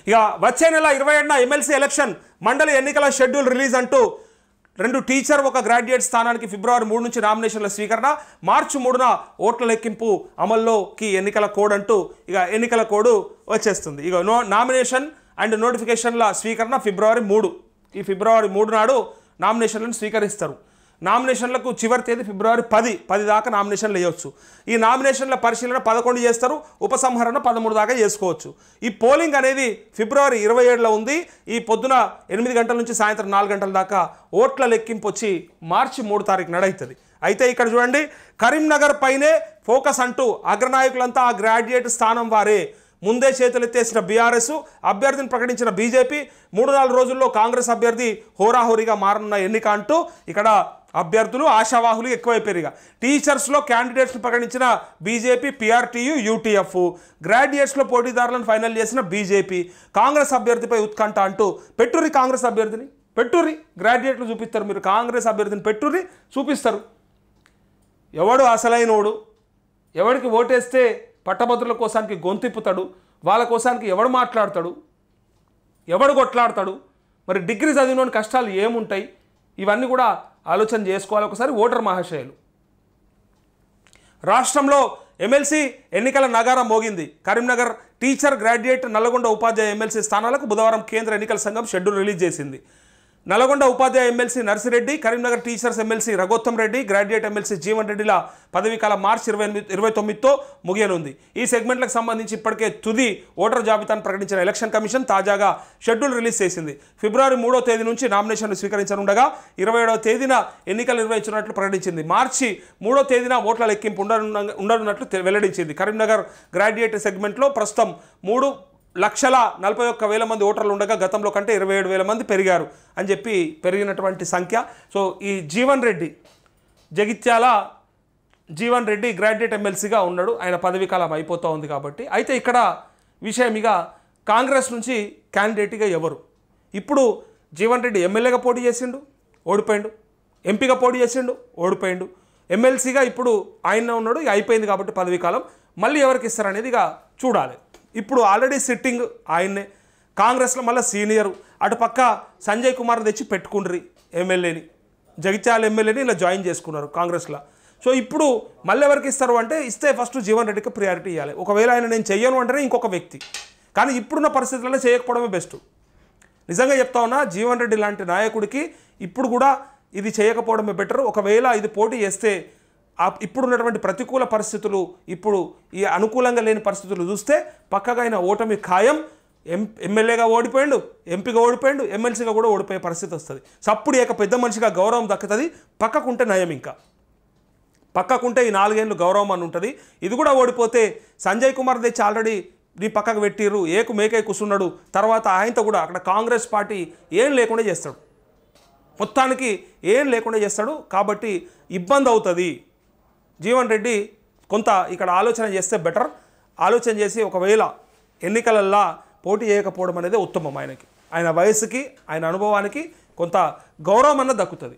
ఇక వచ్చే నెల 27న ఎమ్మెల్సీ ఎలక్షన్ మండలి ఎన్నికల షెడ్యూల్ రిలీజ్ అంటూ 2 టీచర్ 1 గ్రాడ్యుయేట్ స్థానానికి ఫిబ్రవరి 3 నుంచి నామినేషన్ల స్వీకరణ, మార్చి 3న ఓట్ల లెక్కింపు అమల్లోకి ఎన్నికల కోడ్ అంటూ ఇక ఎన్నికల కోడ్ వచ్చేస్తుంది. ఇక నామినేషన్ అండ్ నోటిఫికేషన్ల స్వీకరణ ఫిబ్రవరి 3. ఈ ఫిబ్రవరి 3 నాడు నామినేషన్లను స్వీకరిస్తారు. నామినేషన్లకు చివరి తేదీ ఫిబ్రవరి 10 దాకా నామినేషన్లు వేయవచ్చు. ఈ నామినేషన్ల పరిశీలన 11 చేస్తారు, ఉపసంహరణ 13 దాకా చేసుకోవచ్చు. ఈ పోలింగ్ అనేది ఫిబ్రవరి 27లో ఉంది. ఈ పొద్దున 8 గంటల నుంచి సాయంత్రం 4 గంటల దాకా ఓట్ల లెక్కింపు వచ్చి మార్చి 3 తారీఖు నడుస్తుంది. అయితే ఇక్కడ చూడండి, కరీంనగర్ పైనే ఫోకస్ అంటూ అగ్రనాయకులంతా ఆ గ్రాడ్యుయేట్ స్థానం వారే. ముందే చేతులెత్తేసిన బీఆర్ఎస్, అభ్యర్థిని ప్రకటించిన బీజేపీ, 3-4 రోజుల్లో కాంగ్రెస్ అభ్యర్థి హోరాహోరీగా మారనున్న ఎన్నిక అంటూ ఇక్కడ అభ్యర్థులు ఆశావాహులు ఎక్కువైపోయారు. టీచర్స్లో క్యాండిడేట్స్ను ప్రకటించిన బీజేపీ, పీఆర్టీయూ, యూటీఎఫ్, గ్రాడ్యుయేట్స్లో పోటీదారులను ఫైనల్ చేసిన బీజేపీ, కాంగ్రెస్ అభ్యర్థిపై ఉత్కంఠ అంటూ పెట్టుర్రి కాంగ్రెస్ అభ్యర్థిని, పెట్టుర్రి గ్రాడ్యుయేట్లు చూపిస్తారు, మీరు కాంగ్రెస్ అభ్యర్థిని పెట్టుర్రి చూపిస్తారు. ఎవడు అసలైనోడు, ఎవడికి ఓటేస్తే పట్టభద్రుల కోసానికి గొంతిప్పుతాడు, వాళ్ళ కోసానికి ఎవడు మాట్లాడతాడు, ఎవడు కొట్లాడతాడు, మరి డిగ్రీ చదివినోని కష్టాలు ఏముంటాయి, ఇవన్నీ కూడా ఆలోచన చేసుకోవాలి ఒకసారి ఓటర్ మహాశయులు. రాష్ట్రంలో ఎమ్మెల్సీ ఎన్నికల నగారం మోగింది. కరీంనగర్ టీచర్, గ్రాడ్యుయేట్, నల్లగొండ ఉపాధ్యాయ ఎమ్మెల్సీ స్థానాలకు బుధవారం కేంద్ర ఎన్నికల సంఘం షెడ్యూల్ రిలీజ్ చేసింది. నల్లగొండ ఉపాధ్యాయ MLC Narsireddy, Karimnagar teachers MLC Raghottam Reddy, graduate MLC Jeevan రెడ్డిల పదవీకాలం మార్చి 29తో ముగియనుంది. ఈ సెగ్మెంట్లకు సంబంధించి ఇప్పటికే తుది ఓటర్ జాబితాను ప్రకటించిన ఎలక్షన్ కమిషన్ తాజాగా షెడ్యూల్ రిలీజ్ చేసింది. ఫిబ్రవరి 3వ తేదీ నుంచి నామినేషన్లు స్వీకరించనుండగా 27వ తేదీన ఎన్నికలు నిర్వహించినట్లు ప్రకటించింది. మార్చి 3వ తేదీన ఓట్ల లెక్కింపు ఉండనున్నట్లు వెల్లడించింది. కరీంనగర్ గ్రాడ్యుయేట్ సెగ్మెంట్లో ప్రస్తుతం 3,41,000 మంది ఓటర్లు ఉండగా గతంలో కంటే 27,000 మంది పెరిగారు అని చెప్పి పెరిగినటువంటి సంఖ్య. సో ఈ జీవన్ రెడ్డి, జగిత్యాల జీవన్ రెడ్డి గ్రాడ్యుయేట్ ఎమ్మెల్సీగా ఉన్నాడు, ఆయన పదవీకాలం అయిపోతూ ఉంది కాబట్టి. అయితే ఇక్కడ విషయం ఇక కాంగ్రెస్ నుంచి క్యాండిడేట్గా ఎవరు, ఇప్పుడు జీవన్ రెడ్డి ఎమ్మెల్యేగా పోటీ చేసిండు, ఓడిపోయిండు, ఎంపీగా పోటీ చేసిండు, ఓడిపోయిండు, ఎమ్మెల్సీగా ఇప్పుడు ఆయన ఉన్నాడు, ఇక అయిపోయింది కాబట్టి పదవీకాలం. మళ్ళీ ఎవరికి ఇస్తారనేది ఇక చూడాలి. ఇప్పుడు ఆల్రెడీ సిట్టింగ్ ఆయన్నే, కాంగ్రెస్లో మళ్ళీ సీనియరు, అటుపక్క సంజయ్ కుమార్ తెచ్చి పెట్టుకుండ్రి ఎమ్మెల్యేని, జగిత్యాల ఎమ్మెల్యేని ఇలా జాయిన్ చేసుకున్నారు కాంగ్రెస్లో. సో ఇప్పుడు మళ్ళీ ఎవరికి ఇస్తారు అంటే, ఇస్తే ఫస్ట్ జీవన్ రెడ్డికి ప్రియారిటీ ఇవ్వాలి. ఒకవేళ ఆయన నేను చెయ్యను అంటేనే ఇంకొక వ్యక్తి, కానీ ఇప్పుడున్న పరిస్థితుల్లో చేయకపోవడమే బెస్ట్. నిజంగా చెప్తా ఉన్నా, జీవన్ రెడ్డి లాంటి నాయకుడికి ఇప్పుడు కూడా ఇది చేయకపోవడమే బెటర్. ఒకవేళ ఇది పోటీ చేస్తే ఇప్పుడున్నటువంటి ప్రతికూల పరిస్థితులు, ఇప్పుడు ఈ అనుకూలంగా లేని పరిస్థితులు చూస్తే పక్కగా ఆయన ఓటమి ఖాయం. ఎమ్మెల్యేగా ఓడిపోయిండు, ఎంపీగా ఓడిపోయిండు, ఎమ్మెల్సీగా కూడా ఓడిపోయే పరిస్థితి వస్తుంది. సప్పుడు ఏక పెద్ద మనిషిగా గౌరవం దక్కుతుంది. పక్కకుంటే నయం, ఇంకా పక్కకుంటే ఈ 4 ఏళ్ళు గౌరవం అని ఉంటుంది. ఇది కూడా ఓడిపోతే సంజయ్ కుమార్ తెచ్చి ఆల్రెడీ నీ పక్కకు పెట్టిర్రు, ఏకు మేకై కూర్చున్నాడు. తర్వాత ఆయనతో కూడా అక్కడ కాంగ్రెస్ పార్టీ ఏం లేకుండా చేస్తాడు, మొత్తానికి ఏం లేకుండా చేస్తాడు. కాబట్టి ఇబ్బంది అవుతుంది. జీవన్ రెడ్డి కొంత ఇక్కడ ఆలోచన చేస్తే బెటర్. ఆలోచన చేసి ఒకవేళ ఎన్నికలల్లో పోటీ చేయకపోవడం అనేది ఉత్తమం. ఆయన వయసుకి, ఆయన అనుభవానికి కొంత గౌరవం అన్న దక్కుతుంది.